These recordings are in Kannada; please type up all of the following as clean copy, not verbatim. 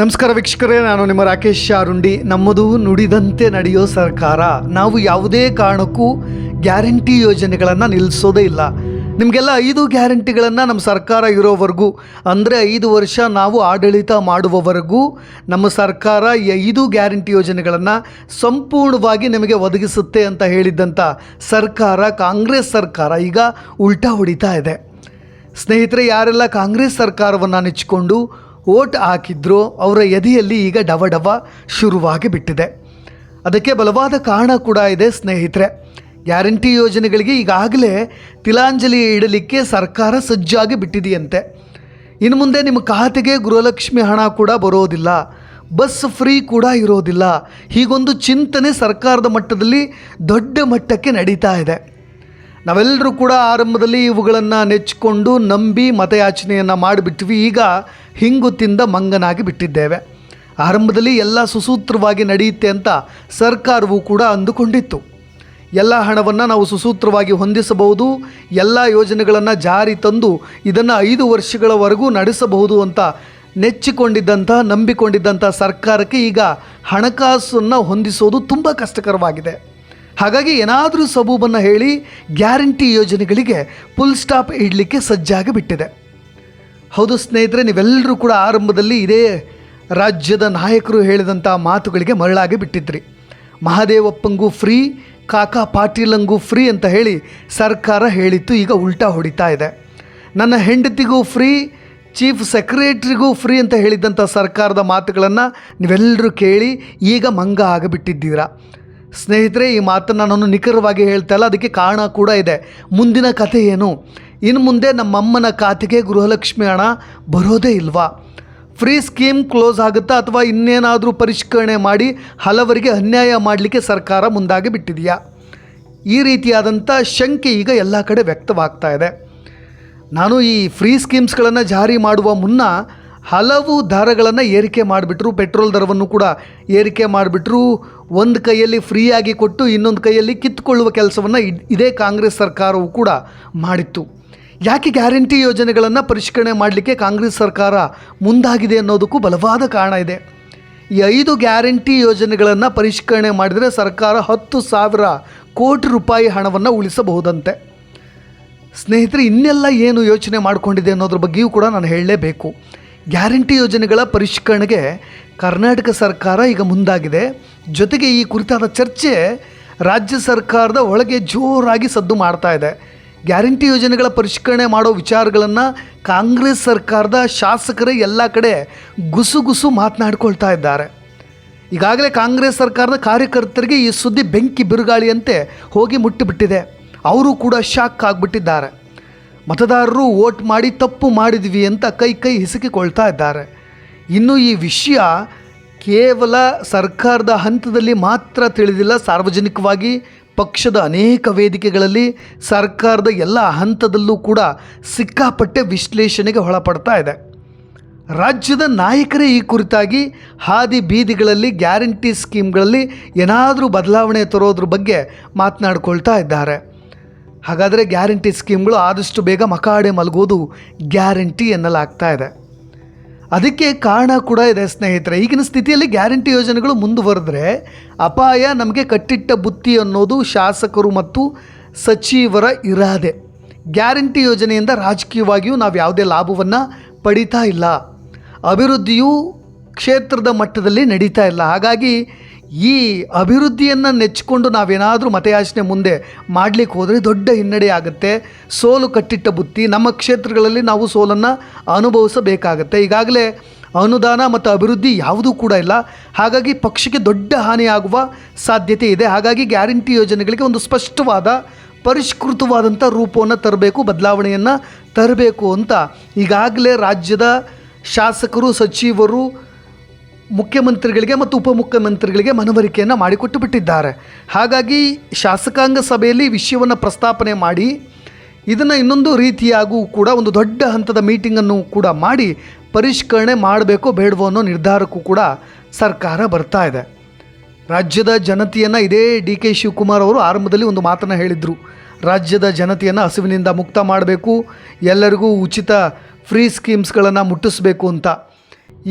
ನಮಸ್ಕಾರ ವೀಕ್ಷಕರೇ, ನಾನು ನಿಮ್ಮ ರಾಕೇಶ್ ಶಾರುಂಡಿ. ನಮ್ಮದು ನುಡಿದಂತೆ ನಡೆಯೋ ಸರ್ಕಾರ. ನಾವು ಯಾವುದೇ ಕಾರಣಕ್ಕೂ ಗ್ಯಾರಂಟಿ ಯೋಜನೆಗಳನ್ನು ನಿಲ್ಲಿಸೋದೇ ಇಲ್ಲ. ನಿಮಗೆಲ್ಲ 5 ಗ್ಯಾರಂಟಿಗಳನ್ನು ನಮ್ಮ ಸರ್ಕಾರ ಇರೋವರೆಗೂ, ಅಂದರೆ 5 ವರ್ಷ ನಾವು ಆಡಳಿತ ಮಾಡುವವರೆಗೂ ನಮ್ಮ ಸರ್ಕಾರ ಈ 5 ಗ್ಯಾರಂಟಿ ಯೋಜನೆಗಳನ್ನು ಸಂಪೂರ್ಣವಾಗಿ ನಿಮಗೆ ಒದಗಿಸುತ್ತೆ ಅಂತ ಹೇಳಿದ್ದಂಥ ಸರ್ಕಾರ, ಕಾಂಗ್ರೆಸ್ ಸರ್ಕಾರ ಈಗ ಉಲ್ಟಾ ಹೊಡಿತಾ ಇದೆ. ಸ್ನೇಹಿತರೆ, ಯಾರೆಲ್ಲ ಕಾಂಗ್ರೆಸ್ ಸರ್ಕಾರವನ್ನು ನೆಚ್ಚಿಕೊಂಡು ಓಟ್ ಹಾಕಿದ್ರು ಅವರ ಎದೆಯಲ್ಲಿ ಈಗ ಡವ ಶುರುವಾಗಿ ಬಿಟ್ಟಿದೆ. ಅದಕ್ಕೆ ಬಲವಾದ ಕಾರಣ ಕೂಡ ಇದೆ ಸ್ನೇಹಿತರೆ. ಗ್ಯಾರಂಟಿ ಯೋಜನೆಗಳಿಗೆ ಈಗಾಗಲೇ ತಿಲಾಂಜಲಿ ಇಡಲಿಕ್ಕೆ ಸರ್ಕಾರ ಸಜ್ಜಾಗಿ ಬಿಟ್ಟಿದೆಯಂತೆ. ಇನ್ನು ಮುಂದೆ ನಿಮ್ಮ ಖಾತೆಗೆ ಗೃಹಲಕ್ಷ್ಮಿ ಹಣ ಕೂಡ ಬರೋದಿಲ್ಲ, ಬಸ್ ಫ್ರೀ ಕೂಡ ಇರೋದಿಲ್ಲ. ಹೀಗೊಂದು ಚಿಂತನೆ ಸರ್ಕಾರದ ಮಟ್ಟದಲ್ಲಿ ದೊಡ್ಡ ಮಟ್ಟಕ್ಕೆ ನಡೀತಾ ಇದೆ. ನಾವೆಲ್ಲರೂ ಕೂಡ ಆರಂಭದಲ್ಲಿ ಇವುಗಳನ್ನು ನೆಚ್ಚಿಕೊಂಡು ನಂಬಿ ಮತಯಾಚನೆಯನ್ನು ಮಾಡಿಬಿಟ್ವಿ. ಈಗ ಹಿಂಗು ತಿಂದ ಮಂಗನಾಗಿ ಬಿಟ್ಟಿದ್ದೇವೆ. ಆರಂಭದಲ್ಲಿ ಎಲ್ಲ ಸುಸೂತ್ರವಾಗಿ ನಡೆಯುತ್ತೆ ಅಂತ ಸರ್ಕಾರವು ಕೂಡ ಅಂದುಕೊಂಡಿತ್ತು. ಎಲ್ಲ ಹಣವನ್ನು ನಾವು ಸುಸೂತ್ರವಾಗಿ ಹೊಂದಿಸಬಹುದು, ಎಲ್ಲ ಯೋಜನೆಗಳನ್ನು ಜಾರಿ ತಂದು ಇದನ್ನು 5 ವರ್ಷಗಳವರೆಗೂ ನಡೆಸಬಹುದು ಅಂತ ನಂಬಿಕೊಂಡಿದ್ದಂಥ ಸರ್ಕಾರಕ್ಕೆ ಈಗ ಹಣಕಾಸನ್ನು ಹೊಂದಿಸೋದು ತುಂಬ ಕಷ್ಟಕರವಾಗಿದೆ. ಹಾಗಾಗಿ ಏನಾದರೂ ಸಬೂಬನ್ನು ಹೇಳಿ ಗ್ಯಾರಂಟಿ ಯೋಜನೆಗಳಿಗೆ ಫುಲ್ ಸ್ಟಾಪ್ ಇಡಲಿಕ್ಕೆ ಸಜ್ಜಾಗಿ ಬಿಟ್ಟಿದೆ. ಹೌದು ಸ್ನೇಹಿತರೆ, ನೀವೆಲ್ಲರೂ ಕೂಡ ಆರಂಭದಲ್ಲಿ ಇದೇ ರಾಜ್ಯದ ನಾಯಕರು ಹೇಳಿದಂಥ ಮಾತುಗಳಿಗೆ ಮರಳಾಗಿ ಬಿಟ್ಟಿದ್ರಿ. ಮಹಾದೇವಪ್ಪಂಗೂ ಫ್ರೀ, ಕಾಕಾ ಪಾಟೀಲಂಗೂ ಫ್ರೀ ಅಂತ ಹೇಳಿ ಸರ್ಕಾರ ಹೇಳಿತ್ತು. ಈಗ ಉಲ್ಟಾ ಹೊಡಿತಾ ಇದೆ. ನನ್ನ ಹೆಂಡತಿಗೂ ಫ್ರೀ, ಚೀಫ್ ಸೆಕ್ರೆಟ್ರಿಗೂ ಫ್ರೀ ಅಂತ ಹೇಳಿದ್ದಂಥ ಸರ್ಕಾರದ ಮಾತುಗಳನ್ನು ನೀವೆಲ್ಲರೂ ಕೇಳಿ ಈಗ ಮಂಗ ಆಗಿಬಿಟ್ಟಿದ್ದೀರಾ. ಸ್ನೇಹಿತರೆ, ಈ ಮಾತನ್ನು ನಾನು ನಿಖರವಾಗಿ ಹೇಳ್ತಾ ಇಲ್ಲ, ಅದಕ್ಕೆ ಕಾರಣ ಕೂಡ ಇದೆ. ಮುಂದಿನ ಕಥೆ ಏನು? ಇನ್ನು ಮುಂದೆ ನಮ್ಮಮ್ಮನ ಖಾತೆಗೆ ಗೃಹಲಕ್ಷ್ಮಿ ಹಣ ಬರೋದೇ ಇಲ್ವಾ? ಫ್ರೀ ಸ್ಕೀಮ್ ಕ್ಲೋಸ್ ಆಗುತ್ತಾ ಅಥವಾ ಇನ್ನೇನಾದರೂ ಪರಿಷ್ಕರಣೆ ಮಾಡಿ ಹಲವರಿಗೆ ಅನ್ಯಾಯ ಮಾಡಲಿಕ್ಕೆ ಸರ್ಕಾರ ಮುಂದಾಗಿ ಬಿಟ್ಟಿದೆಯಾ? ಈ ರೀತಿಯಾದಂಥ ಶಂಕೆ ಈಗ ಎಲ್ಲ ಕಡೆ ವ್ಯಕ್ತವಾಗ್ತಾ ಇದೆ. ನಾನು ಈ ಫ್ರೀ ಸ್ಕೀಮ್ಸ್ಗಳನ್ನು ಜಾರಿ ಮಾಡುವ ಮುನ್ನ ಹಲವು ದರಗಳನ್ನು ಏರಿಕೆ ಮಾಡಿಬಿಟ್ರು. ಪೆಟ್ರೋಲ್ ದರವನ್ನು ಕೂಡ ಏರಿಕೆ ಮಾಡಿಬಿಟ್ರು. ಒಂದು ಕೈಯಲ್ಲಿ ಫ್ರೀಯಾಗಿ ಕೊಟ್ಟು ಇನ್ನೊಂದು ಕೈಯಲ್ಲಿ ಕಿತ್ತುಕೊಳ್ಳುವ ಕೆಲಸವನ್ನು ಇದೇ ಕಾಂಗ್ರೆಸ್ ಸರ್ಕಾರವು ಕೂಡ ಮಾಡಿತ್ತು. ಯಾಕೆ ಗ್ಯಾರಂಟಿ ಯೋಜನೆಗಳನ್ನು ಪರಿಷ್ಕರಣೆ ಮಾಡಲಿಕ್ಕೆ ಕಾಂಗ್ರೆಸ್ ಸರ್ಕಾರ ಮುಂದಾಗಿದೆ ಅನ್ನೋದಕ್ಕೂ ಬಲವಾದ ಕಾರಣ ಇದೆ. ಈ 5 ಗ್ಯಾರಂಟಿ ಯೋಜನೆಗಳನ್ನು ಪರಿಷ್ಕರಣೆ ಮಾಡಿದರೆ ಸರ್ಕಾರ 10,000 ಕೋಟಿ ರೂಪಾಯಿ ಹಣವನ್ನು ಉಳಿಸಬಹುದಂತೆ. ಸ್ನೇಹಿತರೆ, ಇನ್ನೆಲ್ಲ ಏನು ಯೋಚನೆ ಮಾಡಿಕೊಂಡಿದೆ ಅನ್ನೋದ್ರ ಬಗ್ಗೆಯೂ ಕೂಡ ನಾನು ಹೇಳಲೇಬೇಕು. ಗ್ಯಾರಂಟಿ ಯೋಜನೆಗಳ ಪರಿಷ್ಕರಣೆಗೆ ಕರ್ನಾಟಕ ಸರ್ಕಾರ ಈಗ ಮುಂದಾಗಿದೆ. ಜೊತೆಗೆ ಈ ಕುರಿತಾದ ಚರ್ಚೆ ರಾಜ್ಯ ಸರ್ಕಾರದ ಒಳಗೆ ಜೋರಾಗಿ ಸದ್ದು ಮಾಡ್ತಾ ಇದೆ. ಗ್ಯಾರಂಟಿ ಯೋಜನೆಗಳ ಪರಿಷ್ಕರಣೆ ಮಾಡೋ ವಿಚಾರಗಳನ್ನು ಕಾಂಗ್ರೆಸ್ ಸರ್ಕಾರದ ಶಾಸಕರೇ ಎಲ್ಲ ಕಡೆ ಗುಸು ಮಾತನಾಡ್ಕೊಳ್ತಾ ಇದ್ದಾರೆ. ಈಗಾಗಲೇ ಕಾಂಗ್ರೆಸ್ ಸರ್ಕಾರದ ಕಾರ್ಯಕರ್ತರಿಗೆ ಈ ಸುದ್ದಿ ಬೆಂಕಿ ಬಿರುಗಾಳಿಯಂತೆ ಹೋಗಿ ಮುಟ್ಟಿಬಿಟ್ಟಿದೆ. ಅವರು ಕೂಡ ಶಾಕ್ ಆಗಿಬಿಟ್ಟಿದ್ದಾರೆ. ಮತದಾರರು ವೋಟ್ ಮಾಡಿ ತಪ್ಪು ಮಾಡಿದ್ವಿ ಅಂತ ಕೈ ಹಿಸುಕಿಕೊಳ್ತಾ ಇದ್ದಾರೆ. ಇನ್ನು ಈ ವಿಷಯ ಕೇವಲ ಸರ್ಕಾರದ ಹಂತದಲ್ಲಿ ಮಾತ್ರ ತಿಳಿದಿಲ್ಲ, ಸಾರ್ವಜನಿಕವಾಗಿ ಪಕ್ಷದ ಅನೇಕ ವೇದಿಕೆಗಳಲ್ಲಿ ಸರ್ಕಾರದ ಎಲ್ಲ ಹಂತದಲ್ಲೂ ಕೂಡ ಸಿಕ್ಕಾಪಟ್ಟೆ ವಿಶ್ಲೇಷಣೆಗೆ ಒಳಪಡ್ತಾ ಇದೆ. ರಾಜ್ಯದ ನಾಯಕರೇ ಈ ಕುರಿತಾಗಿ ಹಾದಿ ಬೀದಿಗಳಲ್ಲಿ ಗ್ಯಾರಂಟಿ ಸ್ಕೀಮ್ಗಳಲ್ಲಿ ಏನಾದರೂ ಬದಲಾವಣೆ ತರೋದ್ರ ಬಗ್ಗೆ ಮಾತನಾಡ್ಕೊಳ್ತಾ ಇದ್ದಾರೆ. ಹಾಗಾದರೆ ಗ್ಯಾರಂಟಿ ಸ್ಕೀಮ್ಗಳು ಆದಷ್ಟು ಬೇಗ ಮಕಾಡೆ ಮಲಗೋದು ಗ್ಯಾರಂಟಿ ಎನ್ನಲಾಗ್ತಾ ಇದೆ. ಅದಕ್ಕೆ ಕಾರಣ ಕೂಡ ಇದೆ ಸ್ನೇಹಿತರೆ. ಈಗಿನ ಸ್ಥಿತಿಯಲ್ಲಿ ಗ್ಯಾರಂಟಿ ಯೋಜನೆಗಳು ಮುಂದುವರೆದ್ರೆ ಅಪಾಯ ನಮಗೆ ಕಟ್ಟಿಟ್ಟ ಬುತ್ತಿ ಅನ್ನೋದು ಶಾಸಕರು ಮತ್ತು ಸಚಿವರ ಇರಾದೆ. ಗ್ಯಾರಂಟಿ ಯೋಜನೆಯಿಂದ ರಾಜಕೀಯವಾಗಿಯೂ ನಾವು ಯಾವುದೇ ಲಾಭವನ್ನು ಪಡೀತಾ ಇಲ್ಲ. ಅಭಿವೃದ್ಧಿಯೂ ಕ್ಷೇತ್ರದ ಮಟ್ಟದಲ್ಲಿ ನಡೀತಾ ಇಲ್ಲ. ಹಾಗಾಗಿ ಈ ಅಭಿವೃದ್ಧಿಯನ್ನು ನೆಚ್ಚಿಕೊಂಡು ನಾವೇನಾದರೂ ಮತಯಾಚನೆ ಮುಂದೆ ಮಾಡಲಿಕ್ಕೆ ಹೋದರೆ ದೊಡ್ಡ ಹಿನ್ನಡೆ ಆಗುತ್ತೆ. ಸೋಲು ಕಟ್ಟಿಟ್ಟ ಬುತ್ತಿ. ನಮ್ಮ ಕ್ಷೇತ್ರಗಳಲ್ಲಿ ನಾವು ಸೋಲನ್ನು ಅನುಭವಿಸಬೇಕಾಗತ್ತೆ. ಈಗಾಗಲೇ ಅನುದಾನ ಮತ್ತು ಅಭಿವೃದ್ಧಿ ಯಾವುದೂ ಕೂಡ ಇಲ್ಲ. ಹಾಗಾಗಿ ಪಕ್ಷಕ್ಕೆ ದೊಡ್ಡ ಹಾನಿಯಾಗುವ ಸಾಧ್ಯತೆ ಇದೆ. ಹಾಗಾಗಿ ಗ್ಯಾರಂಟಿ ಯೋಜನೆಗಳಿಗೆ ಒಂದು ಸ್ಪಷ್ಟವಾದ ಪರಿಷ್ಕೃತವಾದಂಥ ರೂಪವನ್ನು ತರಬೇಕು, ಬದಲಾವಣೆಯನ್ನು ತರಬೇಕು ಅಂತ ಈಗಾಗಲೇ ರಾಜ್ಯದ ಶಾಸಕರು, ಸಚಿವರು ಮುಖ್ಯಮಂತ್ರಿಗಳಿಗೆ ಮತ್ತು ಉಪಮುಖ್ಯಮಂತ್ರಿಗಳಿಗೆ ಮನವರಿಕೆಯನ್ನು ಮಾಡಿಕೊಟ್ಟು ಬಿಟ್ಟಿದ್ದಾರೆ. ಹಾಗಾಗಿ ಶಾಸಕಾಂಗ ಸಭೆಯಲ್ಲಿ ವಿಷಯವನ್ನು ಪ್ರಸ್ತಾಪನೆ ಮಾಡಿ ಇದನ್ನು ಇನ್ನೊಂದು ರೀತಿಯಾಗೂ ಕೂಡ ಒಂದು ದೊಡ್ಡ ಹಂತದ ಮೀಟಿಂಗನ್ನು ಕೂಡ ಮಾಡಿ ಪರಿಷ್ಕರಣೆ ಮಾಡಬೇಕೋ ಬೇಡವೋ ಅನ್ನೋ ನಿರ್ಧಾರಕ್ಕೂ ಕೂಡ ಸರ್ಕಾರ ಬರ್ತಾ ಇದೆ. ರಾಜ್ಯದ ಜನತೆಯನ್ನು ಇದೇ ಡಿ ಕೆ ಶಿವಕುಮಾರ್ ಅವರು ಆರಂಭದಲ್ಲಿ ಒಂದು ಮಾತನ್ನು ಹೇಳಿದರು. ರಾಜ್ಯದ ಜನತೆಯನ್ನು ಹಸಿವಿನಿಂದ ಮುಕ್ತ ಮಾಡಬೇಕು, ಎಲ್ಲರಿಗೂ ಉಚಿತ ಫ್ರೀ ಸ್ಕೀಮ್ಸ್ಗಳನ್ನು ಮುಟ್ಟಿಸಬೇಕು ಅಂತ.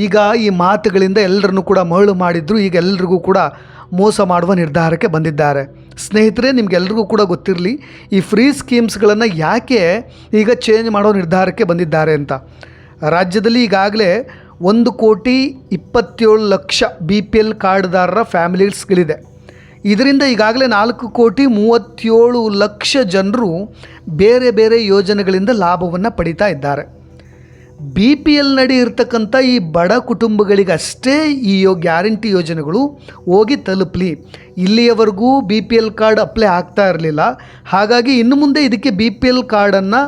ಈಗ ಈ ಮಾತುಗಳಿಂದ ಎಲ್ಲರನ್ನೂ ಕೂಡ ಮರಳು ಮಾಡಿದ್ರು. ಈಗ ಎಲ್ರಿಗೂ ಕೂಡ ಮೋಸ ಮಾಡುವ ನಿರ್ಧಾರಕ್ಕೆ ಬಂದಿದ್ದಾರೆ. ಸ್ನೇಹಿತರೆ, ನಿಮಗೆಲ್ರಿಗೂ ಕೂಡ ಗೊತ್ತಿರಲಿ ಈ ಫ್ರೀ ಸ್ಕೀಮ್ಸ್ಗಳನ್ನು ಯಾಕೆ ಈಗ ಚೇಂಜ್ ಮಾಡೋ ನಿರ್ಧಾರಕ್ಕೆ ಬಂದಿದ್ದಾರೆ ಅಂತ. ರಾಜ್ಯದಲ್ಲಿ ಈಗಾಗಲೇ 1,27,00,000 BPL ಕಾರ್ಡ್ದಾರರ ಫ್ಯಾಮಿಲೀಸ್ಗಳಿದೆ. ಇದರಿಂದ ಈಗಾಗಲೇ 4,37,00,000 ಜನರು ಬೇರೆ ಬೇರೆ ಯೋಜನೆಗಳಿಂದ ಲಾಭವನ್ನು ಪಡಿತಾ ಇದ್ದಾರೆ. BPL ನಡಿ ಇರ್ತಕ್ಕಂಥ ಈ ಬಡ ಕುಟುಂಬಗಳಿಗಷ್ಟೇ ಈ ಗ್ಯಾರಂಟಿ ಯೋಜನೆಗಳು ಹೋಗಿ ತಲುಪಲಿ. ಇಲ್ಲಿಯವರೆಗೂ BPL ಕಾರ್ಡ್ ಅಪ್ಲೈ ಆಗ್ತಾ ಇರಲಿಲ್ಲ. ಹಾಗಾಗಿ ಇನ್ನು ಮುಂದೆ ಇದಕ್ಕೆ BPL ಕಾರ್ಡನ್ನು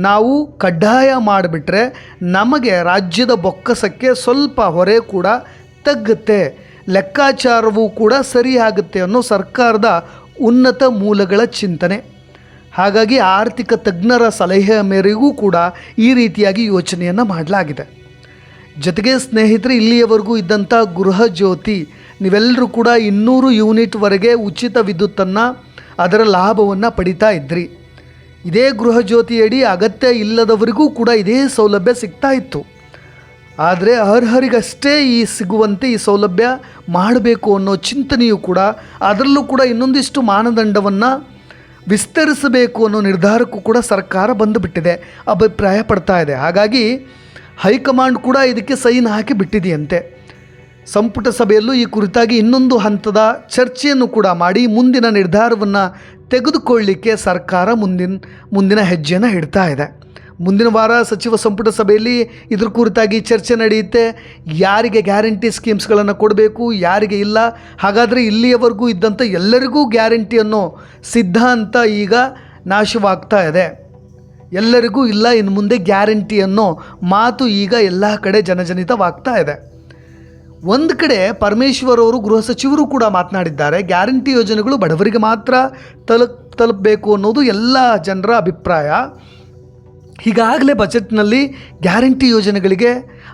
ನಾವು ಕಡ್ಡಾಯ ಮಾಡಿಬಿಟ್ರೆ ನಮಗೆ ರಾಜ್ಯದ ಬೊಕ್ಕಸಕ್ಕೆ ಸ್ವಲ್ಪ ಹೊರೆ ಕೂಡ ತಗ್ಗುತ್ತೆ, ಲೆಕ್ಕಾಚಾರವೂ ಕೂಡ ಸರಿಯಾಗುತ್ತೆ ಅನ್ನೋ ಸರ್ಕಾರದ ಉನ್ನತ ಮೂಲಗಳ ಚಿಂತನೆ. ಹಾಗಾಗಿ ಆರ್ಥಿಕ ತಜ್ಞರ ಸಲಹೆಯ ಮೇರೆಗೂ ಕೂಡ ಈ ರೀತಿಯಾಗಿ ಯೋಚನೆಯನ್ನು ಮಾಡಲಾಗಿದೆ. ಜೊತೆಗೆ ಸ್ನೇಹಿತರೆ, ಇಲ್ಲಿಯವರೆಗೂ ಇದ್ದಂಥ ಗೃಹ ಜ್ಯೋತಿ ನೀವೆಲ್ಲರೂ ಕೂಡ 200 ಯೂನಿಟ್ವರೆಗೆ ಉಚಿತ ವಿದ್ಯುತ್ತನ್ನು ಅದರ ಲಾಭವನ್ನು ಪಡಿತಾ ಇದ್ರಿ. ಇದೇ ಗೃಹ ಜ್ಯೋತಿಯಡಿ ಅಗತ್ಯ ಇಲ್ಲದವರಿಗೂ ಕೂಡ ಇದೇ ಸೌಲಭ್ಯ ಸಿಗ್ತಾ ಇತ್ತು. ಆದರೆ ಅರ್ಹರಿಗಷ್ಟೇ ಸಿಗುವಂತೆ ಈ ಸೌಲಭ್ಯ ಮಾಡಬೇಕು ಅನ್ನೋ ಚಿಂತನೆಯೂ ಕೂಡ, ಅದರಲ್ಲೂ ಕೂಡ ಇನ್ನೊಂದಿಷ್ಟು ಮಾನದಂಡವನ್ನು ವಿಸ್ತರಿಸಬೇಕು ಅನ್ನೋ ನಿರ್ಧಾರಕ್ಕೂ ಕೂಡ ಸರ್ಕಾರ ಬಂದುಬಿಟ್ಟಿದೆ, ಅಭಿಪ್ರಾಯ ಪಡ್ತಾ ಇದೆ. ಹಾಗಾಗಿ ಹೈಕಮಾಂಡ್ ಕೂಡ ಇದಕ್ಕೆ ಸೈನ್ ಹಾಕಿ ಬಿಟ್ಟಿದೆಯಂತೆ. ಸಂಪುಟ ಸಭೆಯಲ್ಲೂ ಈ ಕುರಿತಾಗಿ ಇನ್ನೊಂದು ಹಂತದ ಚರ್ಚೆಯನ್ನು ಕೂಡ ಮಾಡಿ ಮುಂದಿನ ನಿರ್ಧಾರವನ್ನು ತೆಗೆದುಕೊಳ್ಳಲಿಕ್ಕೆ ಸರ್ಕಾರ ಮುಂದಿನ ಹೆಜ್ಜೆಯನ್ನು ಇಡ್ತಾ ಇದೆ. ಮುಂದಿನ ವಾರ ಸಚಿವ ಸಂಪುಟ ಸಭೆಯಲ್ಲಿ ಇದ್ರ ಕುರಿತಾಗಿ ಚರ್ಚೆ ನಡೆಯುತ್ತೆ. ಯಾರಿಗೆ ಗ್ಯಾರಂಟಿ ಸ್ಕೀಮ್ಸ್ಗಳನ್ನು ಕೊಡಬೇಕು, ಯಾರಿಗೆ ಇಲ್ಲ. ಹಾಗಾದರೆ ಇಲ್ಲಿಯವರೆಗೂ ಇದ್ದಂಥ ಎಲ್ಲರಿಗೂ ಗ್ಯಾರಂಟಿ ಅನ್ನೋ ಸಿದ್ಧಾಂತ ಈಗ ನಾಶವಾಗ್ತಾ ಇದೆ. ಎಲ್ಲರಿಗೂ ಇಲ್ಲ, ಇನ್ನು ಮುಂದೆ ಗ್ಯಾರಂಟಿ ಅನ್ನೋ ಮಾತು ಈಗ ಎಲ್ಲ ಕಡೆ ಜನಜನಿತವಾಗ್ತಾ ಇದೆ. ಒಂದು ಕಡೆ ಪರಮೇಶ್ವರ್ ಅವರು ಗೃಹ ಸಚಿವರು ಕೂಡ ಮಾತನಾಡಿದ್ದಾರೆ, ಗ್ಯಾರಂಟಿ ಯೋಜನೆಗಳು ಬಡವರಿಗೆ ಮಾತ್ರ ತಲುಪಬೇಕು ಅನ್ನೋದು ಎಲ್ಲ ಜನರ ಅಭಿಪ್ರಾಯ. ಈಗಾಗಲೇ ಬಜೆಟ್ನಲ್ಲಿ ಗ್ಯಾರಂಟಿ ಯೋಜನೆಗಳಿಗೆ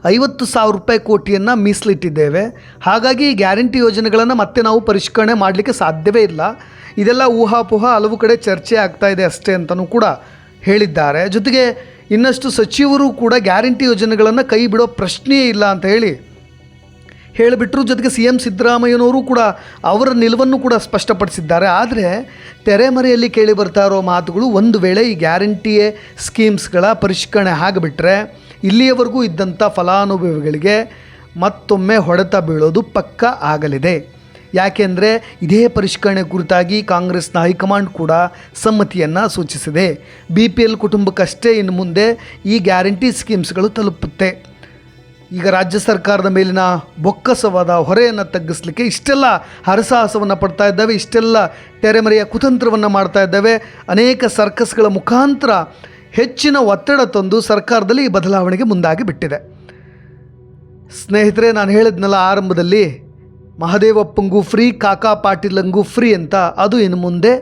50,000 ಕೋಟಿಯನ್ನು ಮೀಸಲಿಟ್ಟಿದ್ದೇವೆ. ಹಾಗಾಗಿ ಈ ಗ್ಯಾರಂಟಿ ಯೋಜನೆಗಳನ್ನು ಮತ್ತೆ ನಾವು ಪರಿಷ್ಕರಣೆ ಮಾಡಲಿಕ್ಕೆ ಸಾಧ್ಯವೇ ಇಲ್ಲ. ಇದೆಲ್ಲ ಊಹಾಪೋಹ, ಹಲವು ಕಡೆ ಚರ್ಚೆ ಆಗ್ತಾ ಇದೆ ಅಷ್ಟೇ ಅಂತಲೂ ಕೂಡ ಹೇಳಿದ್ದಾರೆ. ಜೊತೆಗೆ ಇನ್ನಷ್ಟು ಸಚಿವರು ಕೂಡ ಗ್ಯಾರಂಟಿ ಯೋಜನೆಗಳನ್ನು ಕೈ ಬಿಡೋ ಪ್ರಶ್ನೆಯೇ ಇಲ್ಲ ಅಂತ ಹೇಳಿಬಿಟ್ರು. ಜೊತೆಗೆ CM ಸಿದ್ದರಾಮಯ್ಯನವರು ಕೂಡ ಅವರ ನಿಲುವನ್ನು ಕೂಡ ಸ್ಪಷ್ಟಪಡಿಸಿದ್ದಾರೆ. ಆದರೆ ತೆರೆಮರೆಯಲ್ಲಿ ಕೇಳಿ ಬರ್ತಾ ಇರೋ ಮಾತುಗಳು, ಒಂದು ವೇಳೆ ಈ ಗ್ಯಾರಂಟಿಯ ಸ್ಕೀಮ್ಸ್ಗಳ ಪರಿಷ್ಕರಣೆ ಆಗಿಬಿಟ್ರೆ ಇಲ್ಲಿಯವರೆಗೂ ಇದ್ದಂಥ ಫಲಾನುಭವಿಗಳಿಗೆ ಮತ್ತೊಮ್ಮೆ ಹೊಡೆತ ಬೀಳೋದು ಪಕ್ಕ ಆಗಲಿದೆ. ಯಾಕೆಂದರೆ ಇದೇ ಪರಿಷ್ಕರಣೆ ಕುರಿತಾಗಿ ಕಾಂಗ್ರೆಸ್ನ ಹೈಕಮಾಂಡ್ ಕೂಡ ಸಮ್ಮತಿಯನ್ನು ಸೂಚಿಸಿದೆ. BPL ಕುಟುಂಬಕ್ಕಷ್ಟೇ ಇನ್ನು ಮುಂದೆ ಈ ಗ್ಯಾರಂಟಿ ಸ್ಕೀಮ್ಸ್ಗಳು ತಲುಪುತ್ತೆ. ಈಗ ರಾಜ್ಯ ಸರ್ಕಾರದ ಮೇಲಿನ ಬೊಕ್ಕಸವಾದ ಹೊರೆಯನ್ನು ತಗ್ಗಿಸಲಿಕ್ಕೆ ಇಷ್ಟೆಲ್ಲ ಹರಸಾಹಸವನ್ನು ಪಡ್ತಾ ಇದ್ದಾವೆ, ಇಷ್ಟೆಲ್ಲ ತೆರೆಮರೆಯ ಕುತಂತ್ರವನ್ನು ಮಾಡ್ತಾ ಇದ್ದಾವೆ. ಅನೇಕ ಸರ್ಕಸ್ಗಳ ಮುಖಾಂತರ ಹೆಚ್ಚಿನ ಒತ್ತಡ ತಂದು ಸರ್ಕಾರದಲ್ಲಿ ಈ ಬದಲಾವಣೆಗೆ ಮುಂದಾಗಿ ಬಿಟ್ಟಿದೆ. ಸ್ನೇಹಿತರೆ, ನಾನು ಹೇಳಿದ್ನಲ್ಲ ಆರಂಭದಲ್ಲಿ, ಮಹದೇವಪ್ಪಂಗೂ ಫ್ರೀ, ಕಾಕಾ ಪಾಟೀಲಂಗೂ ಫ್ರೀ ಅಂತ, ಅದು ಇನ್ನು ಮುಂದೆ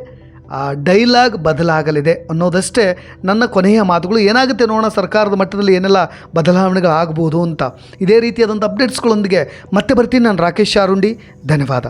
ಡೈಲಾಗ್ ಬದಲಾಗಲಿದೆ ಅನ್ನೋದಷ್ಟೇ ನನ್ನ ಕೊನೆಯ ಮಾತುಗಳು. ಏನಾಗುತ್ತೆ ನೋಡೋಣ, ಸರ್ಕಾರದ ಮಟ್ಟದಲ್ಲಿ ಏನೆಲ್ಲ ಬದಲಾವಣೆಗಳಾಗ್ಬೋದು ಅಂತ. ಇದೇ ರೀತಿಯಾದಂಥ ಅಪ್ಡೇಟ್ಸ್ಗಳೊಂದಿಗೆ ಮತ್ತೆ ಬರ್ತೀನಿ. ನಾನು ರಾಕೇಶ್ ಶಾರುಂಡಿ. ಧನ್ಯವಾದ.